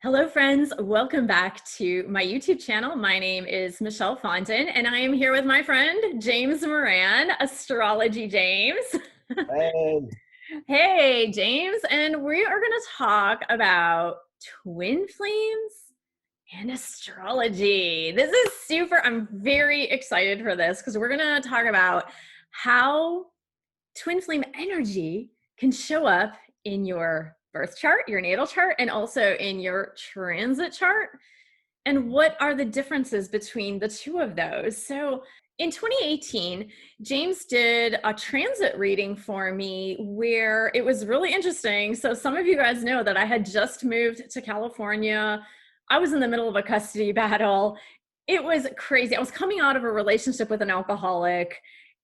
Hello, friends. Welcome back to my YouTube channel. My name is Michelle Fondin, and I am here with my friend, James Moran, Astrology James. Hey, Hey, James, and we are going to talk about twin flames and astrology. This is super, I'm very excited for this because we're going to talk about how twin flame energy can show up in your birth chart, your natal chart, and also in your transit chart. And what are the differences between the two of those? So in 2018, James did a transit reading for me where it was really interesting. So some of you guys know that I had just moved to California. I was in the middle of a custody battle. It was crazy. I was coming out of a relationship with an alcoholic.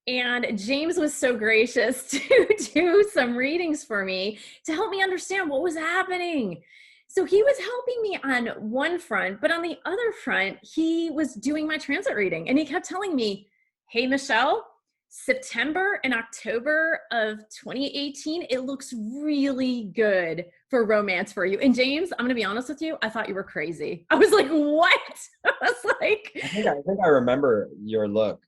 And James was so gracious to do some readings for me to help me understand what was happening. So he was helping me on one front, but on the other front, he was doing my transit reading. And he kept telling me, hey, Michelle, September and October of 2018, it looks really good for romance for you. And James, I'm going to be honest with you, I thought you were crazy. I was like, what? I was like, I think I remember your look.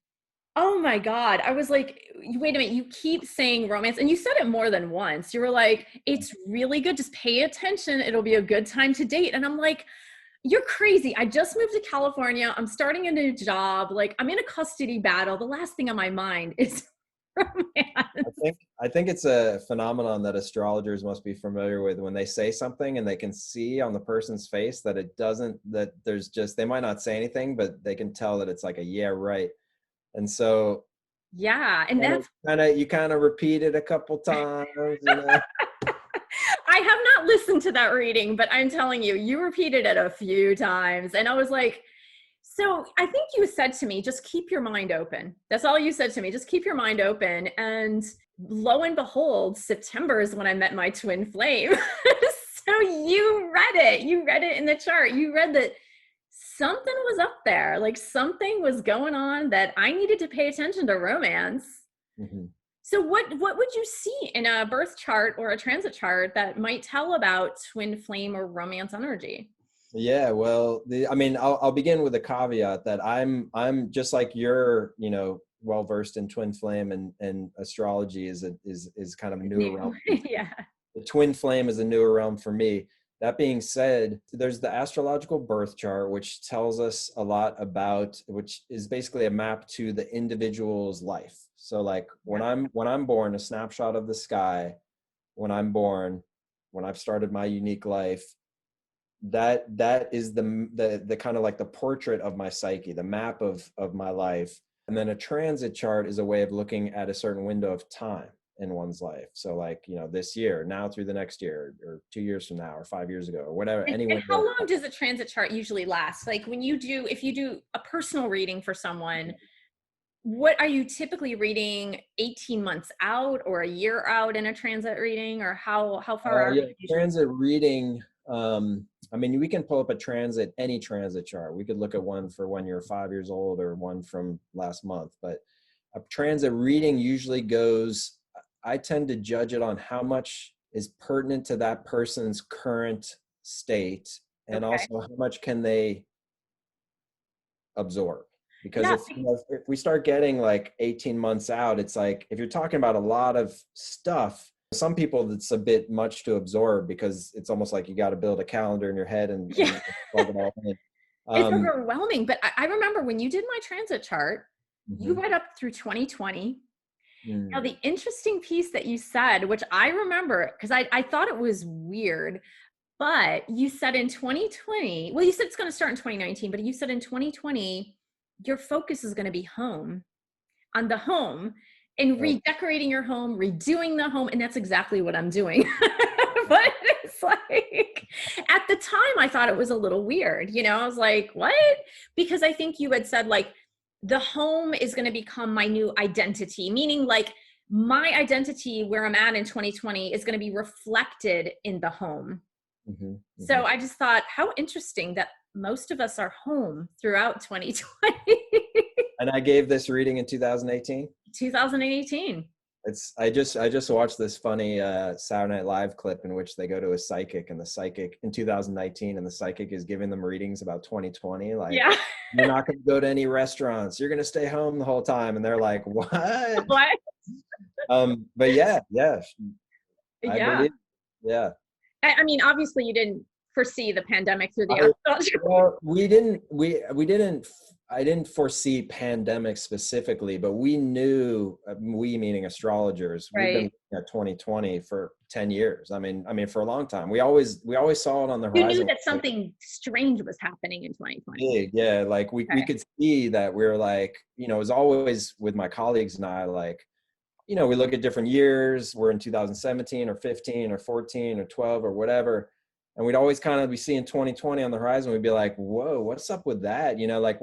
oh my God. I was like, wait a minute, you keep saying romance, and you said it more than once. You were like, it's really good. Just pay attention. It'll be a good time to date. And I'm like, you're crazy. I just moved to California. I'm starting a new job. Like, I'm in a custody battle. The last thing on my mind is I romance. think I think it's a phenomenon that astrologers must be familiar with when they say something and they can see on the person's face that it doesn't, that there's just, they might not say anything, but they can tell that it's like a yeah, right. And so Yeah. And that's, you kind of repeat it a couple times. I have not listened to that reading, but I'm telling you, you repeated it a few times. And I was like, so I think you said to me, just keep your mind open. That's all you said to me. Just keep your mind open. And lo and behold, September is when I met my twin flame. So you read it. You read it in the chart. You read that something was up there. Like something was going on that I needed to pay attention to romance. Mhm. So what would you see in a birth chart or a transit chart that might tell about twin flame or romance energy? Yeah, well, I'll begin with a caveat that I'm just like you're, well versed in twin flame and astrology is kind of a newer New. realm. Yeah. The twin flame is a newer realm for me. That being said, there's the astrological birth chart, which tells us a lot about, which is basically a map to the individual's life. So like when Yeah. I'm born, a snapshot of the sky, when I'm born, when I've started my unique life, that is the kind of like the portrait of my psyche, the map of my life. And then a transit chart is a way of looking at a certain window of time in one's life. So like, this year, now through the next year, or 2 years from now, or 5 years ago, or whatever, any And how window. long does a transit chart usually last? Like when you do, if you do a personal reading for someone, what are you typically reading 18 months out or a year out in a transit reading, or how far are Yeah, you usually? transit reading. We can pull up any transit chart. We could look at one for when you're 5 years old or one from last month. But a transit reading usually goes, I tend to judge it on how much is pertinent to that person's current state and Okay. also how much can they absorb. Because Yeah. if we start getting like 18 months out, it's like if you're talking about a lot of stuff, some people it's a bit much to absorb because it's almost like you got to build a calendar in your head Yeah. and plug it all in. It's Um, overwhelming. But I remember when you did my transit chart, you mhm, read up through 2020. Now, mm, the interesting piece that you said, which I remember, because I thought it was weird, but you said in 2020, well, you said it's going to start in 2019, but you said in 2020, your focus is going to be on the home and oh, redecorating your home, redoing the home. And that's exactly what I'm doing. But it's like, at the time, I thought it was a little weird. I was like, what? Because I think you had said, like, the home is going to become my new identity, meaning like my identity where I'm at in 2020 is going to be reflected in the home. mhm, So mhm. I just thought, how interesting that most of us are home throughout 2020. And I gave this reading in 2018. 2018. I just watched this funny Saturday Night Live clip in which they go to a psychic, and the psychic in 2019, and the psychic is giving them readings about 2020. Like, Yeah. you're not going to go to any restaurants. You're going to stay home the whole time. And they're like, what? What? But yeah, I Yeah. believe. Yeah. I mean, obviously you didn't foresee the pandemic through the I, astrology. well, I didn't foresee pandemic specifically, but we knew, we meaning astrologers, we've been Right. looking at 2020 for 10 years. I mean, for a long time. We always saw it on the You knew horizon. that something strange was happening in 2020. Big, yeah. Like we Okay. could see that. We're like, it was always with my colleagues and I, like, we look at different years. We're in 2017 or 15 or 14 or 12 or whatever. And we'd always kind of be seeing 2020 on the horizon. We'd be like, whoa, what's up with that? Like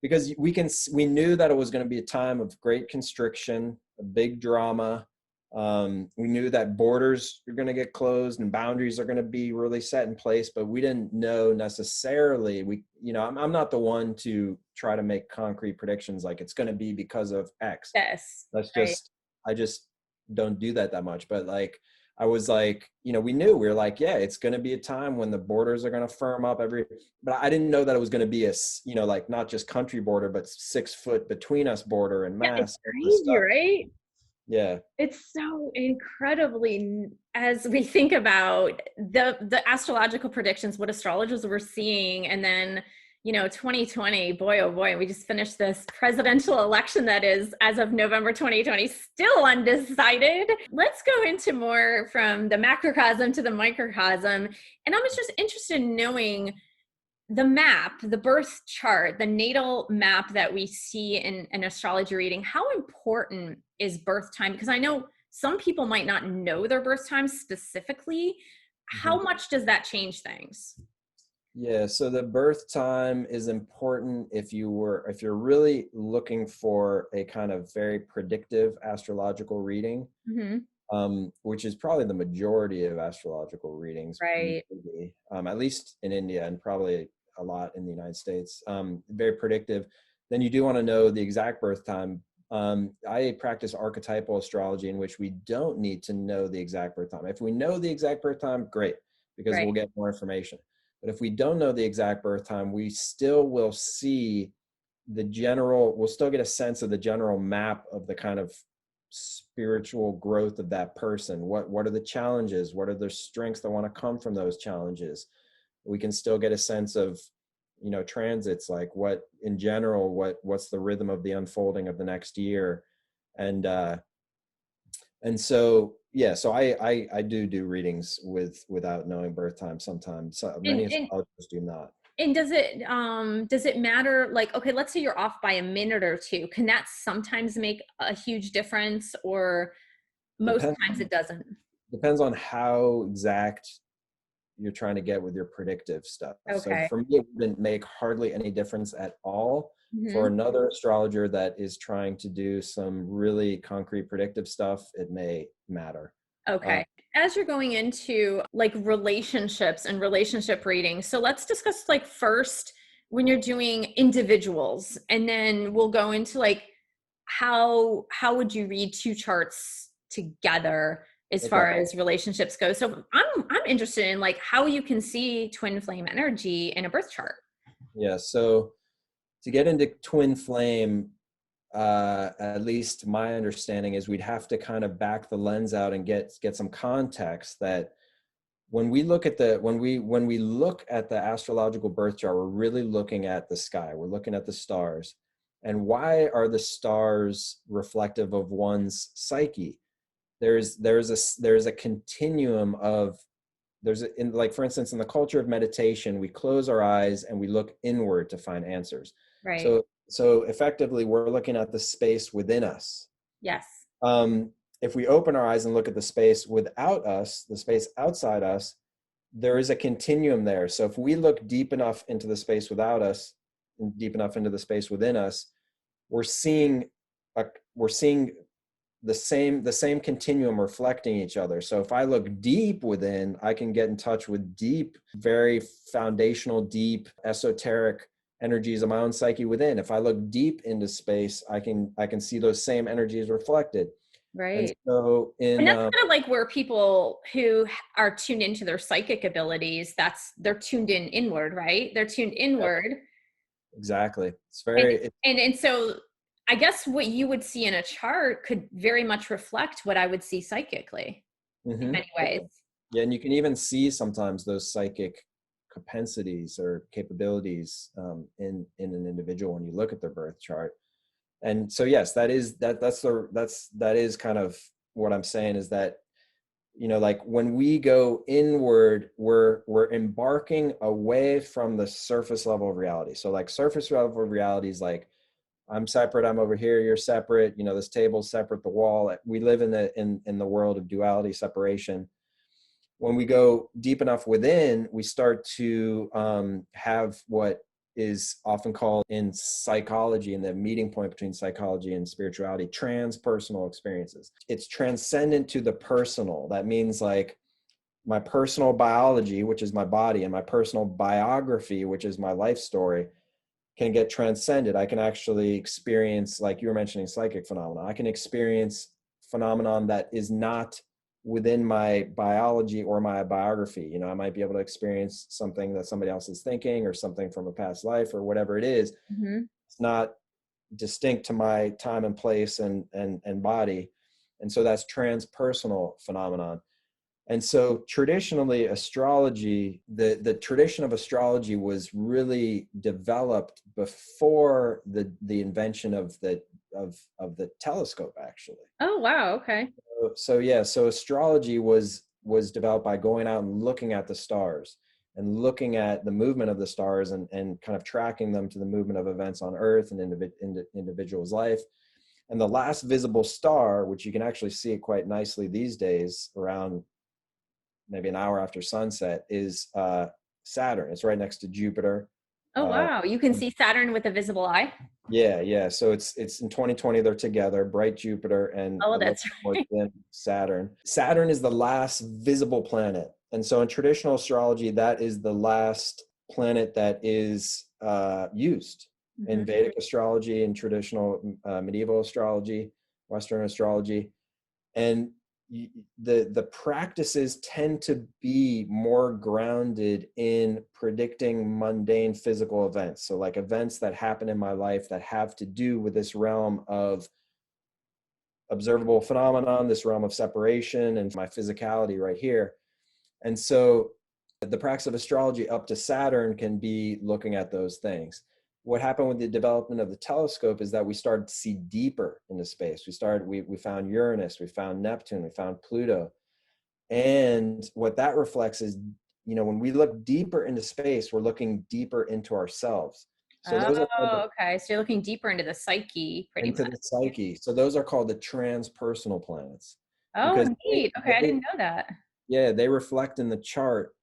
because we knew that it was going to be a time of great constriction, a big drama. We knew that borders are going to get closed and boundaries are going to be really set in place, but we didn't know necessarily. I'm not the one to try to make concrete predictions like it's going to be because of X. Yes. Right. I just don't do that much. But like, I was like, we were like, yeah, it's going to be a time when the borders are going to firm up but I didn't know that it was going to be like not just country border, but 6 foot between us border and Yeah, mass. it's crazy, right? Yeah. It's so incredibly, as we think about the astrological predictions, what astrologers were seeing, and then 2020, boy, oh boy, we just finished this presidential election that is, as of November 2020, still undecided. Let's go into more from the macrocosm to the microcosm. And I was just interested in knowing the map, the birth chart, the natal map that we see in an astrology reading. How important is birth time? Because I know some people might not know their birth time specifically. How much does that change things? Yeah, so the birth time is important if you're really looking for a kind of very predictive astrological reading, which is probably the majority of astrological readings, right? At least in India and probably a lot in the United States. Very predictive. Then you do want to know the exact birth time. I practice archetypal astrology, in which we don't need to know the exact birth time. If we know the exact birth time, great, because we'll get more information. But if we don't know the exact birth time, we still will see we'll still get a sense of the general map of the kind of spiritual growth of that person. What are the challenges? What are the strengths that want to come from those challenges? We can still get a sense of, transits, like what in general, what's the rhythm of the unfolding of the next year. And so, yeah, so I do readings without knowing birth time sometimes. So many astrologers do not. And does it matter, like, okay, let's say you're off by a minute or two. Can that sometimes make a huge difference, or most times it doesn't? Depends on how exact you're trying to get with your predictive stuff. Okay. So for me, it wouldn't make hardly any difference at all. For another astrologer that is trying to do some really concrete predictive stuff, it may matter. Okay. As you're going into like relationships and relationship readings, so let's discuss like first when you're doing individuals, and then we'll go into like how would you read two charts together as far as relationships go. So I'm interested in like how you can see twin flame energy in a birth chart. Yeah. So to get into twin flame, at least my understanding is we'd have to kind of back the lens out and get some context that when we look at the astrological birth chart, we're really looking at the sky. We're looking at the stars. And why are the stars reflective of one's psyche? There's a continuum of, like, for instance, in the culture of meditation, we close our eyes and we look inward to find answers. Right. So effectively, we're looking at the space within us. Yes. If we open our eyes and look at the space without us, the space outside us, there is a continuum there. So if we look deep enough into the space without us and deep enough into the space within us, we're seeing the same continuum reflecting each other. So if I look deep within, I can get in touch with deep, very foundational, deep, esoteric energies of my own psyche within. If I look deep into space, I can see those same energies reflected. And Right. so And in that's kind of like where people who are tuned into their psychic abilities, they're tuned in inward, right? They're tuned Yep, inward. exactly. It's And very and so I guess what you would see in a chart could very much reflect what I would see psychically in mhm. many ways. Yeah, and you can even see sometimes those psychic propensities or capabilities in an individual when you look at their birth chart. And so yes, that is kind of what I'm saying, is that, like when we go inward, we're embarking away from the surface level of reality. So like surface level of reality is like, I'm separate, I'm over here, you're separate, this table's separate, the wall. We live in the world of duality, separation. When we go deep enough within, we start to have what is often called in psychology, and the meeting point between psychology and spirituality, transpersonal experiences. It's transcendent to the personal. That means like my personal biology, which is my body, and my personal biography, which is my life story, can get transcended. I can actually experience, like you were mentioning, psychic phenomena. I can experience phenomenon that is not within my biology or my biography. I might be able to experience something that somebody else is thinking, or something from a past life, or whatever it is. Mm-hmm. It's not distinct to my time and place and body. And so that's transpersonal phenomenon. And so traditionally, astrology, the tradition of astrology was really developed before the invention of the telescope, actually. Oh, wow. Okay. So astrology was developed by going out and looking at the stars, and looking at the movement of the stars, and kind of tracking them to the movement of events on Earth and individual's life. And the last visible star, which you can actually see it quite nicely these days around maybe an hour after sunset, is Saturn. It's right next to Jupiter. Oh, Uh, wow. You can see Saturn with a visible eye. yeah. So it's in 2020 they're together, bright Jupiter and Oh, a little that's more right. dim Saturn. Saturn is the last visible planet, and so in traditional astrology, that is the last planet that is used in Mm-hmm. Vedic astrology and traditional medieval astrology, Western astrology. And the practices tend to be more grounded in predicting mundane physical events, so like events that happen in my life that have to do with this realm of observable phenomenon, this realm of separation, and my physicality right here. And so the practice of astrology up to Saturn can be looking at those things. What happened with the development of the telescope is that we started to see deeper into space. We found Uranus, we found Neptune, we found Pluto. And what that reflects is, when we look deeper into space, we're looking deeper into ourselves. So those are called Oh, okay. So you're looking deeper into the psyche, pretty into much. the psyche. So those are called the transpersonal planets, because Oh, neat. Okay, I didn't know that. yeah, they reflect in the chart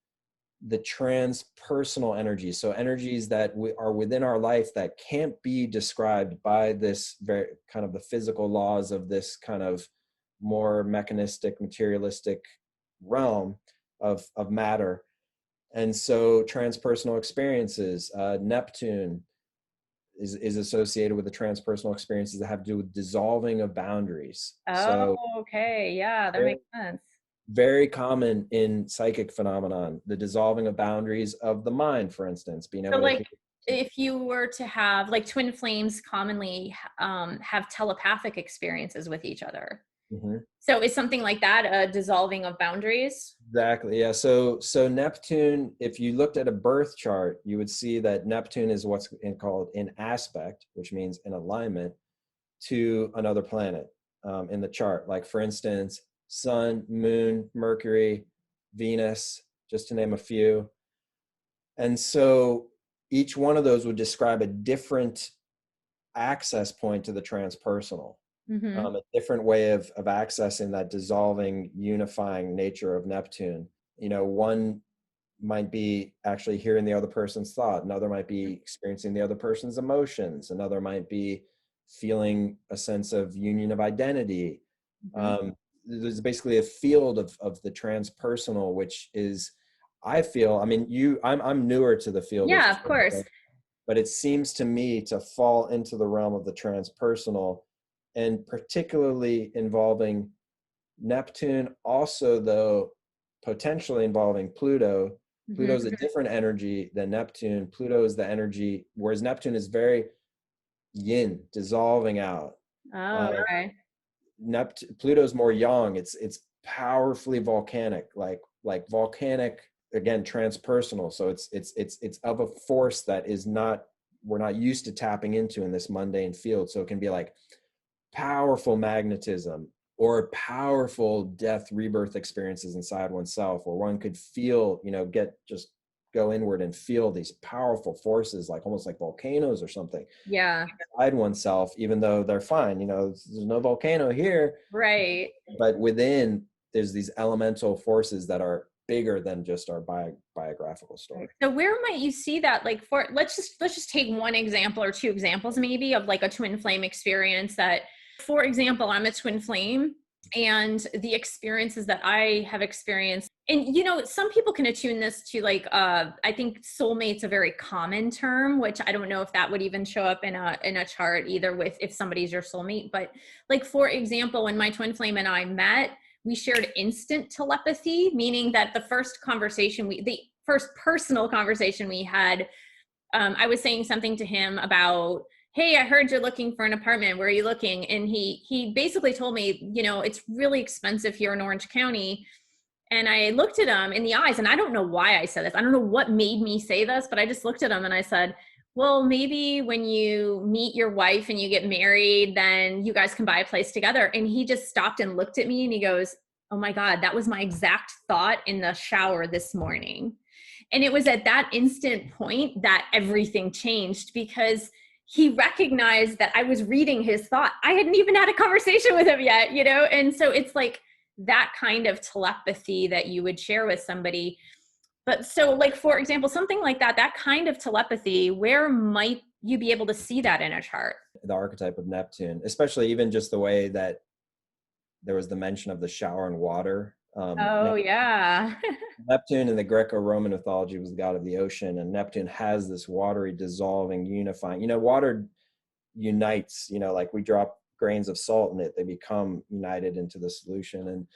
the transpersonal energies. So energies that are within our life that can't be described by this very kind of the physical laws of this kind of more mechanistic, materialistic realm of matter. And so transpersonal experiences, Neptune is associated with the transpersonal experiences that have to do with dissolving of boundaries. Oh, So okay. Yeah, that makes sense. very common in psychic phenomenon, the dissolving of boundaries of the mind, for instance, being So, able to like, hear. if you were to have, like, twin flames commonly have telepathic experiences with each other. Mhm. So, is something like that a dissolving of boundaries? Exactly. Yeah. So Neptune, if you looked at a birth chart, you would see that Neptune is what's called in aspect, which means in alignment to another planet in the chart. Like for instance, Sun, Moon, Mercury, Venus, just to name a few. And so each one of those would describe a different access point to the transpersonal, Mm-hmm. a different way of accessing that dissolving, unifying nature of Neptune. One might be actually hearing the other person's thought. Another might be experiencing the other person's emotions. Another might be feeling a sense of union of identity. Mm-hmm. There's basically a field of the transpersonal, which is, I feel, I mean, I'm newer to the field of, Yeah, of course. but it seems to me to fall into the realm of the transpersonal and particularly involving Neptune, also though potentially involving Pluto. Mhm. Pluto's a different energy than Neptune. Pluto is the energy, whereas Neptune is very yin, dissolving out. Oh, Uh, okay. Pluto's more yang. It's powerfully volcanic, like volcanic, again, transpersonal. So it's of a force that is not, we're not used to tapping into in this mundane field. So it can be like powerful magnetism or powerful death rebirth experiences inside oneself, where one could feel, just go inward and feel these powerful forces, like almost like volcanoes or something Yeah. inside oneself, even though they're fine, there's no volcano here, Right. but within there's these elemental forces that are bigger than just our biographical Right. story. So where might you see that? Like, for let's just take one example or two examples maybe of like a twin flame experience that, for example, I'm a twin flame, and the experiences that I have experienced. And some people can attune this to like I think soulmate's a very common term, which I don't know if that would even show up in a chart either, with if somebody's your soulmate. But like, for example, when my twin flame and I met, we shared instant telepathy, meaning that the first personal conversation we had, I was saying something to him about, hey, I heard you're looking for an apartment. Where are you looking? And he basically told me, it's really expensive here in Orange County. And I looked at him in the eyes, and I don't know why I said this. I don't know what made me say this, but I just looked at him and I said, well, maybe when you meet your wife and you get married, then you guys can buy a place together. And he just stopped and looked at me and he goes, oh my God, that was my exact thought in the shower this morning. And it was at that instant point that everything changed, because he recognized that I was reading his thought. I hadn't even had a conversation with him yet, And so it's like that kind of telepathy that you would share with somebody. But so, like, for example, something like that kind of telepathy, where might you be able to see that in a chart? The archetype of Neptune, especially even just the way that there was the mention of the shower and water. Oh, yeah. Neptune in the Greco-Roman mythology was the god of the ocean, and Neptune has this watery, dissolving, unifying. Water unites. Like we drop grains of salt in it, they become united into the solution. And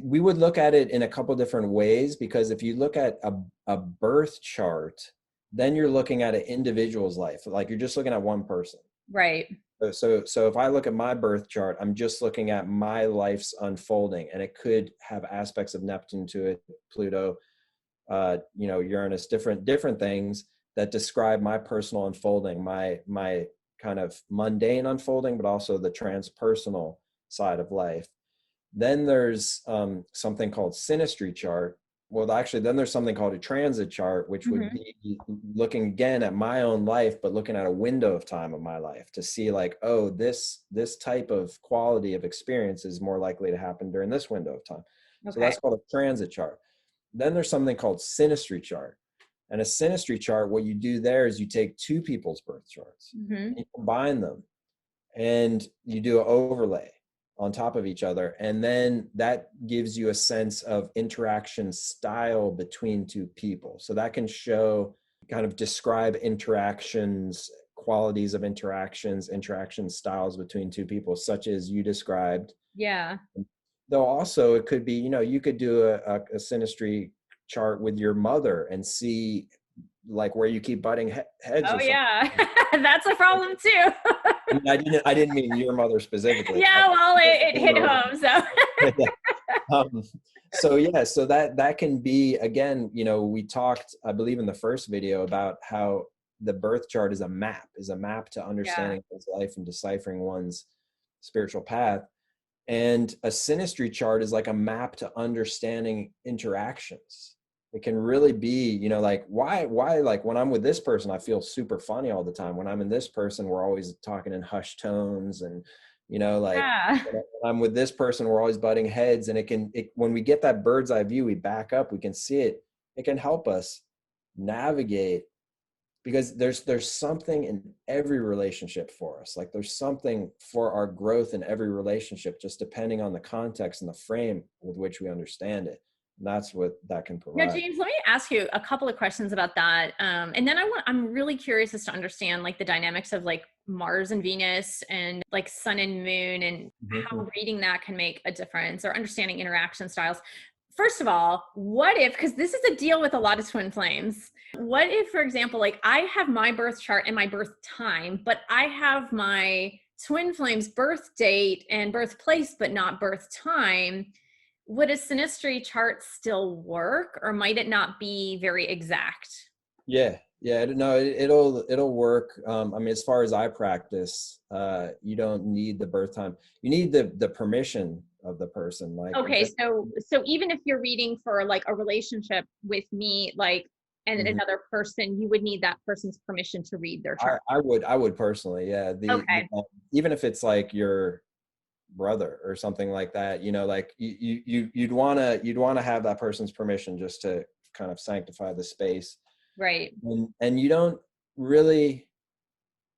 we would look at it in a couple different ways, because if you look at a birth chart, then you're looking at an individual's life. Like you're just looking at one person. Right. So if I look at my birth chart, I'm just looking at my life's unfolding, and it could have aspects of Neptune to it, Pluto, Uranus, different things that describe my personal unfolding, my kind of mundane unfolding, but also the transpersonal side of life. Then there's something called Synastry chart. Well, actually, then there's something called a transit chart, which would be looking again at my own life, but looking at a window of time of my life to see like, oh, this type of quality of experience is more likely to happen during this window of time. Okay. So that's called a transit chart. Then there's something called Synastry chart. And a Synastry chart, what you do there is you take two people's birth charts, and you combine them, and you do an overlay on top of each other. And then that gives you a sense of interaction style between two people. So that can show, kind of describe interactions, qualities of interactions, interaction styles between two people, such as you described. Yeah. Though also it could be, you could do a Synastry chart with your mother and see like where you keep butting heads Oh, or something. yeah. That's a problem too. I didn't mean your mother specifically. Yeah, well, it hit home. So that can be, again, we talked, I believe in the first video, about how the birth chart is a map to understanding one's life and deciphering one's spiritual path. And a Synastry chart is like a map to understanding interactions. It can really be, like why like when I'm with this person, I feel super funny all the time. When I'm in this person, we're always talking in hushed tones, and like when I'm with this person, we're always butting heads. And when we get that bird's eye view, we back up, we can see it. It can help us navigate, because there's something in every relationship for us. Like there's something for our growth in every relationship, just depending on the context and the frame with which we understand it. That's what that can Now, provide. James, let me ask you a couple of questions about that. And then I'm really curious as to understand like the dynamics of like Mars and Venus and like Sun and Moon and Mhm. how reading that can make a difference or understanding interaction styles. First of all, what if, because this is a deal with a lot of twin flames, what if, for example, like I have my birth chart and my birth time, but I have my twin flame's birth date and birthplace, but not birth time? Would a synastry chart still work, or might it not be very exact? Yeah, yeah, no, it'll work. I mean, as far as I practice, you don't need the birth time. You need the permission of the person. Like if Okay, so even if you're reading for like a relationship with me, like and Mhm. another person, you would need that person's permission to read their chart. I would personally, yeah. Okay. Even if it's like your brother or something like that, like you'd wanna have that person's permission just to kind of sanctify the space. Right. And you don't really,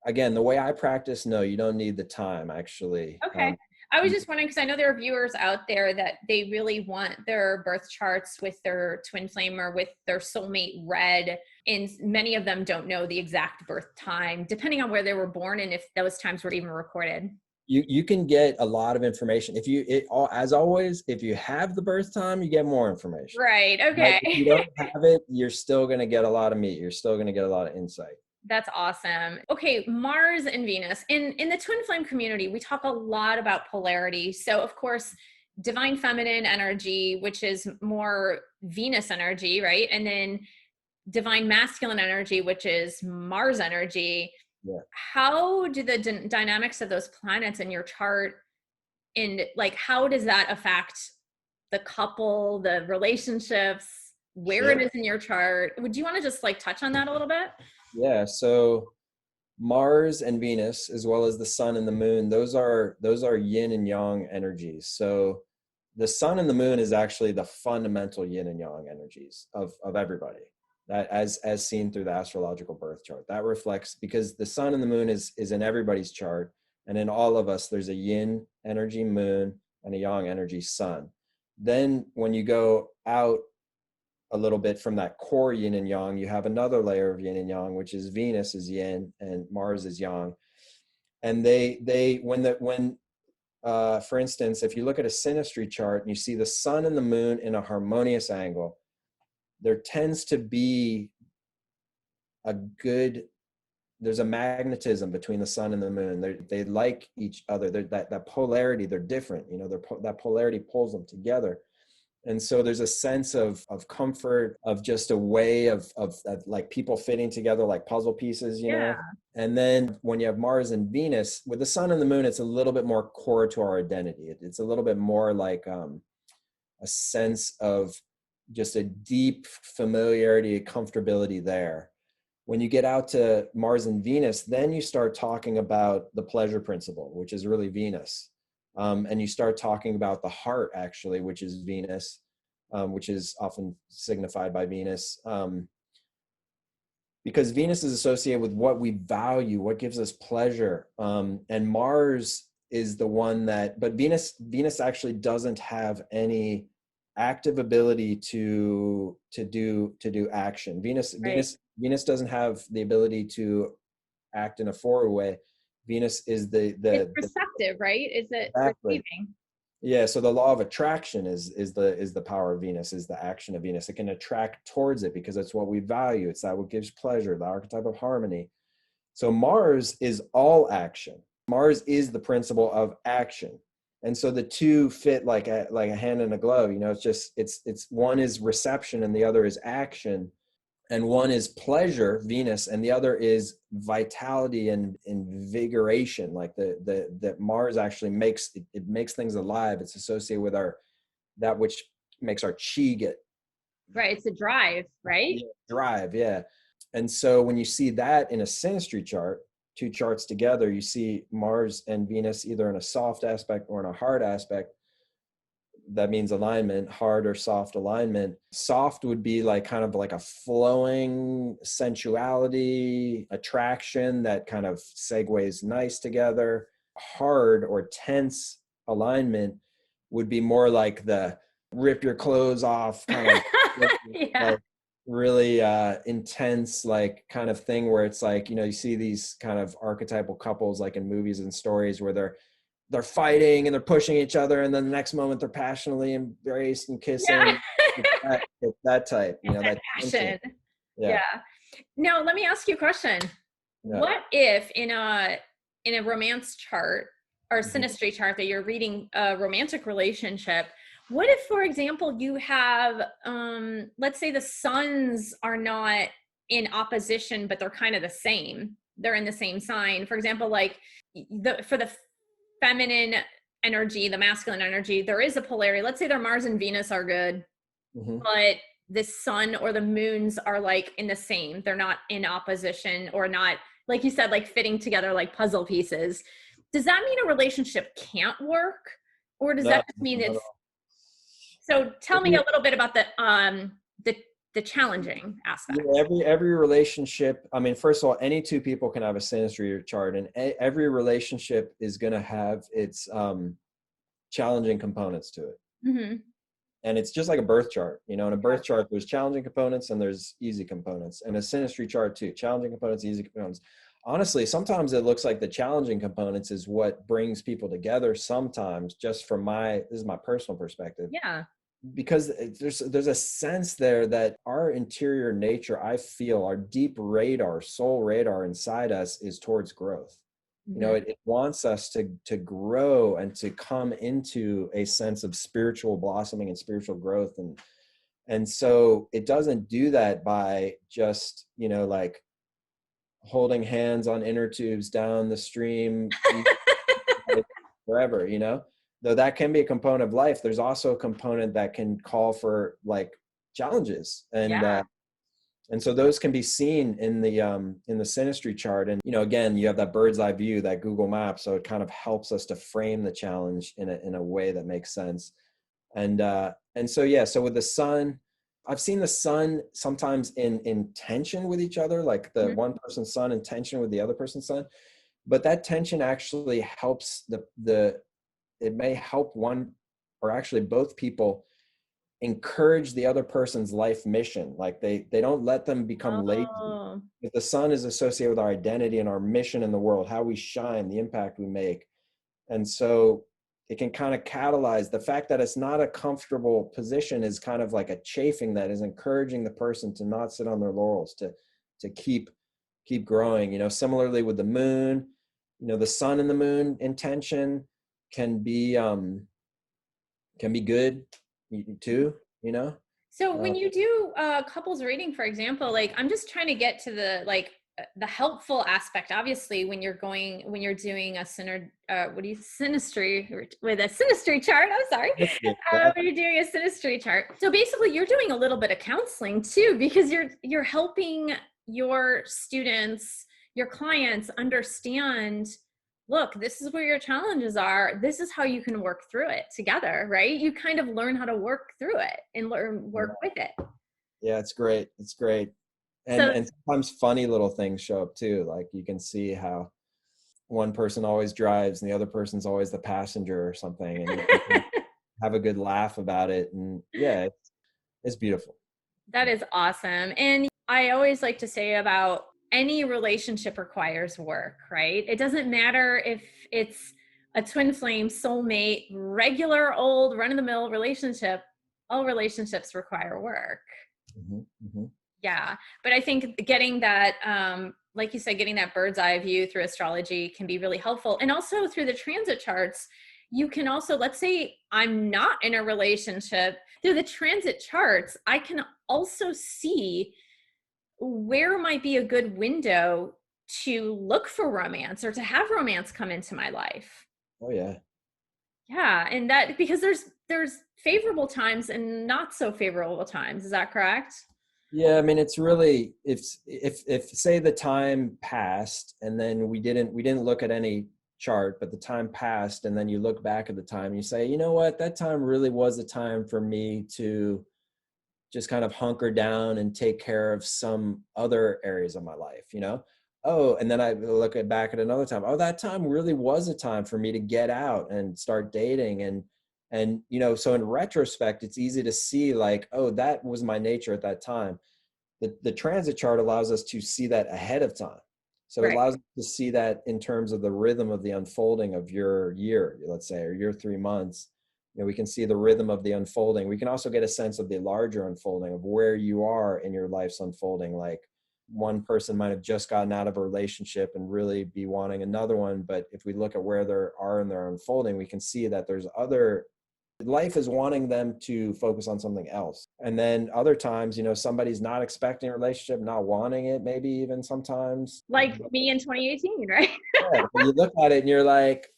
again, the way I practice, no, you don't need the time actually. Okay. I was just wondering because I know there are viewers out there that they really want their birth charts with their twin flame or with their soulmate read. And many of them don't know the exact birth time, depending on where they were born and if those times were even recorded. You can get a lot of information if as always, if you have the birth time, you get more information. Right. But if you Okay. don't have it, you're still going to get a lot of meat. You're still going to get a lot of insight. That's awesome. Okay, Mars and Venus. In the twin flame community, we talk a lot about polarity. So, of course, divine feminine energy, which is more Venus energy, right? And then divine masculine energy, which is Mars energy. Yeah. How do the dynamics of those planets in your chart, and like how does that affect the couple, the relationships, where it Sure. is in your chart? Would you want to just like touch on that a little bit? Yeah. So Mars and Venus, as well as the sun and the moon, those are yin and yang energies. So the sun and the moon is actually the fundamental yin and yang energies of everybody. That as seen through the astrological birth chart. That reflects, because the sun and the moon is in everybody's chart, and in all of us, there's a yin energy moon and a yang energy sun. Then when you go out a little bit from that core yin and yang, you have another layer of yin and yang, which is Venus is yin and Mars is yang. And for instance, if you look at a synastry chart and you see the sun and the moon in a harmonious angle, there tends to be a good, there's a magnetism between the sun and the moon. They like each other. That polarity, they're different. That polarity pulls them together. And so there's a sense of comfort, of just a way of like people fitting together like puzzle pieces, Yeah. And then when you have Mars and Venus, with the sun and the moon, it's a little bit more core to our identity. It's a little bit more like a sense of just a deep familiarity, comfortability there. When you get out to Mars and Venus, then you start talking about the pleasure principle, which is really Venus. And you start talking about the heart, actually, which is Venus, which is often signified by Venus. Because Venus is associated with what we value, what gives us pleasure. And Mars is the one but Venus actually doesn't have any active ability to do action. Right. Venus doesn't have the ability to act in a forward way. Venus is It's the receptive, right? Is it exactly. receiving? Yeah, so the law of attraction is the power of Venus, is the action of Venus. It can attract towards it because it's what we value. It's that what gives pleasure, the archetype of harmony. So Mars is all action. Mars is the principle of action. And so the two fit like a hand in a glove. It's one is reception and the other is action. And one is pleasure, Venus, and the other is vitality and invigoration. Like the Mars actually makes it makes things alive. It's associated with that which makes our chi get Right. It's a drive, right? drive. Yeah. And so when you see that in a synastry chart, two charts together, you see Mars and Venus either in a soft aspect or in a hard aspect. That means alignment, hard or soft alignment. Soft would be like kind of like a flowing sensuality, attraction that kind of segues nice together. Hard or tense alignment would be more like the rip your clothes off kind of Yeah. like really intense like kind of thing where it's like, you see these kind of archetypal couples like in movies and stories where they're fighting and they're pushing each other, and then the next moment they're passionately embraced and Yeah. kissing. It's that type, It's that that tension. passion. Yeah. Yeah. Now, let me ask you a question. Yeah. What if in a romance chart or Mhm. synastry chart that you're reading a romantic relationship, what if, for example, you have let's say the suns are not in opposition, but they're kind of the same. They're in the same sign. For example, like for the feminine energy, the masculine energy, there is a polarity. Let's say their Mars and Venus are good, Mhm. but the sun or the moons are like in the same. They're not in opposition, or not, like you said, like fitting together like puzzle pieces. Does that mean a relationship can't work? Or does No, that just mean not at it's, all. so tell me a Every, little bit about the the challenging aspect. every relationship. I mean, first of all, any two people can have a synastry chart, and every relationship is going to have its challenging components to it. Mm-hmm. And it's just like a birth chart. In a birth chart, there's challenging components and there's easy components, and a synastry chart too. Challenging components, easy components. Honestly, sometimes it looks like the challenging components is what brings people together. Sometimes, just from this is my personal perspective, Yeah. because there's a sense there that our interior nature, I feel, our deep radar, soul radar inside us is towards growth. Mm-hmm. It wants us to grow and to come into a sense of spiritual blossoming and spiritual growth, and so it doesn't do that by just like holding hands on inner tubes down the stream like forever, though that can be a component of life. There's also a component that can call for like challenges, and so those can be seen in the synastry chart. And again, you have that bird's eye view, that Google map, so it kind of helps us to frame the challenge in a way that makes sense. And so yeah, so with the sun, I've seen the sun sometimes in tension with each other, like the Mm-hmm. one person's sun in tension with the other person's sun. But that tension actually helps it may help one, or actually both people, encourage the other person's life mission. Like they don't let them become lazy. Oh, If the sun is associated with our identity and our mission in the world, how we shine, the impact we make. And so it can kind of catalyze the fact that it's not a comfortable position, is kind of like a chafing that is encouraging the person to not sit on their laurels, to keep growing. Similarly with the moon, the sun and the moon intention can be good too, so uh, when you do couples reading, for example, like I'm just trying to get to the like the helpful aspect. Obviously, when you're doing a synastry with a synastry chart. I'm sorry, yeah. when you're doing a synastry chart. So basically, you're doing a little bit of counseling too, because you're helping your students, your clients, understand. Look, this is where your challenges are. This is how you can work through it together, right? You kind of learn how to work through it and work with it. Yeah, it's great. It's great. and So and sometimes funny little things show up too, like you can see how one person always drives and the other person's always the passenger or something, and you can have a good laugh about it. And yeah, it's beautiful. that is awesome. And I always like to say about any relationship requires work, right? It doesn't matter if it's a twin flame, soulmate, regular old run of the mill relationship, all relationships require work. Hmm. Hmm. Yeah. But I think getting that, like you said, getting that bird's eye view through astrology can be really helpful. And also through the transit charts, you can also, let's say I'm not in a relationship, through the transit charts, I can also see where might be a good window to look for romance or to have romance come into my life. Oh yeah. Yeah. And that, because there's favorable times and not so favorable times. Is that correct? Yeah, I mean, it's really, if say the time passed and then we didn't look at any chart, but the time passed, and then you look back at the time and you say, you know what, that time really was a time for me to just kind of hunker down and take care of some other areas of my life. Oh, and then I look back at another time. Oh, that time really was a time for me to get out and start dating, And, so in retrospect, it's easy to see like, oh, that was my nature at that time. The transit chart allows us to see that ahead of time. So it Right. allows us to see that in terms of the rhythm of the unfolding of your year, let's say, or your 3 months. We can see the rhythm of the unfolding. We can also get a sense of the larger unfolding of where you are in your life's unfolding. Like one person might have just gotten out of a relationship and really be wanting another one. But if we look at where they are in their unfolding, we can see that there's other life is wanting them to focus on something else. And then other times, somebody's not expecting a relationship, not wanting it, maybe even sometimes. Like me in 2018, right? Yeah, you look at it and you're like,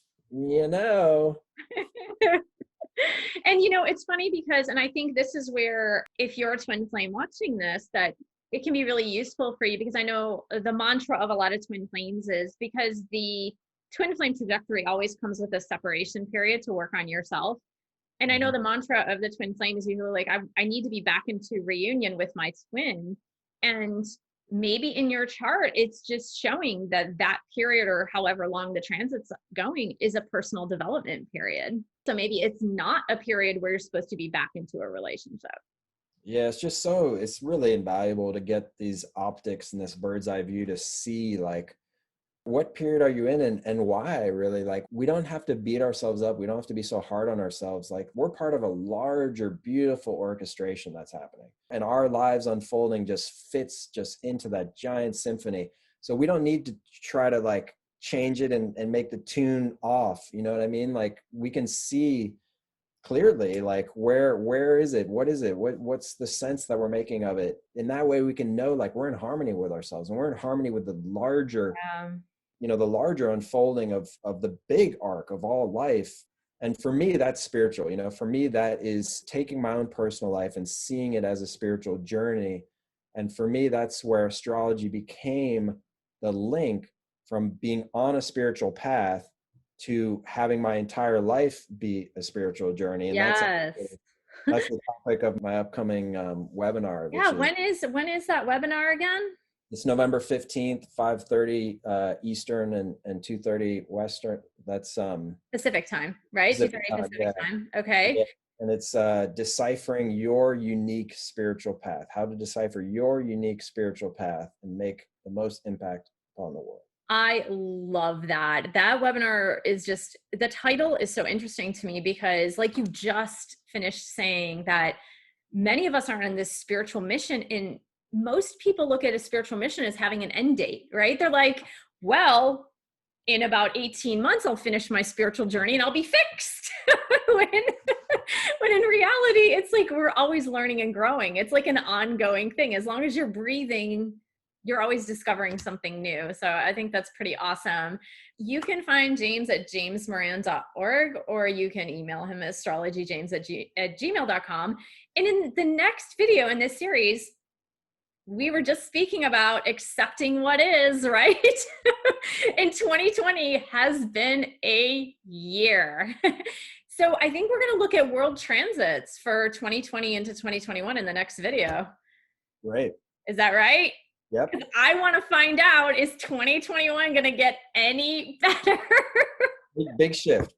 And it's funny because, and I think this is where, if you're a twin flame watching this, that it can be really useful for you, because I know the mantra of a lot of twin flames is, because the twin flame trajectory always comes with a separation period to work on yourself. And I know the mantra of the twin flame is usually like, I need to be back into reunion with my twin. And maybe in your chart, it's just showing that that period, or however long the transit's going, is a personal development period. So maybe it's not a period where you're supposed to be back into a relationship. Yeah, it's really invaluable to get these optics and this bird's eye view to see like, what period are you in, and why, really? Like, we don't have to beat ourselves up. We don't have to be so hard on ourselves. Like, we're part of a larger, beautiful orchestration that's happening. And our lives unfolding just fits just into that giant symphony. So we don't need to try to like change it and make the tune off. You know what I mean? Like, we can see clearly like where is it, what is it, what's the sense that we're making of it. In that way we can know like we're in harmony with ourselves, and we're in harmony with the larger the larger unfolding of the big arc of all life. And for me, that's spiritual. For me, that is taking my own personal life and seeing it as a spiritual journey. And for me, that's where astrology became the link from being on a spiritual path to having my entire life be a spiritual journey. And Yes. that's the topic of my upcoming webinar. Yeah. When is that webinar again? It's November 15th, 5:30 Eastern and 2:30 Western. That's Pacific time, right? 2:30 Pacific time. Okay. Yeah. And it's deciphering your unique spiritual path. How to decipher your unique spiritual path and make the most impact upon the world. I love that. That webinar is just, the title is so interesting to me, because like you just finished saying that many of us are on this spiritual mission, and most people look at a spiritual mission as having an end date, right? They're like, well, in about 18 months, I'll finish my spiritual journey and I'll be fixed. when in reality, it's like we're always learning and growing. It's like an ongoing thing. As long as you're breathing, you're always discovering something new. So I think that's pretty awesome. You can find James at jamesmoran.org, or you can email him at astrologyjames@gmail.com. And in the next video in this series, we were just speaking about accepting what is, right? And 2020 has been a year. So I think we're going to look at world transits for 2020 into 2021 in the next video. Great. Is that right? Yep. I want to find out, is 2021 going to get any better? Big shift.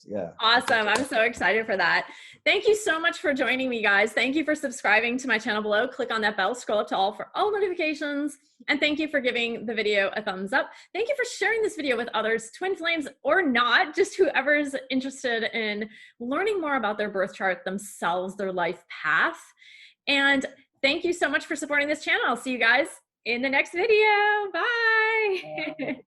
Yeah. Awesome. I'm so excited for that. Thank you so much for joining me, guys. Thank you for subscribing to my channel below. Click on that bell, scroll up to all for all notifications. And thank you for giving the video a thumbs up. Thank you for sharing this video with others, twin flames or not, just whoever's interested in learning more about their birth chart themselves, their life path. And thank you so much for supporting this channel. I'll see you guys in the next video. Bye.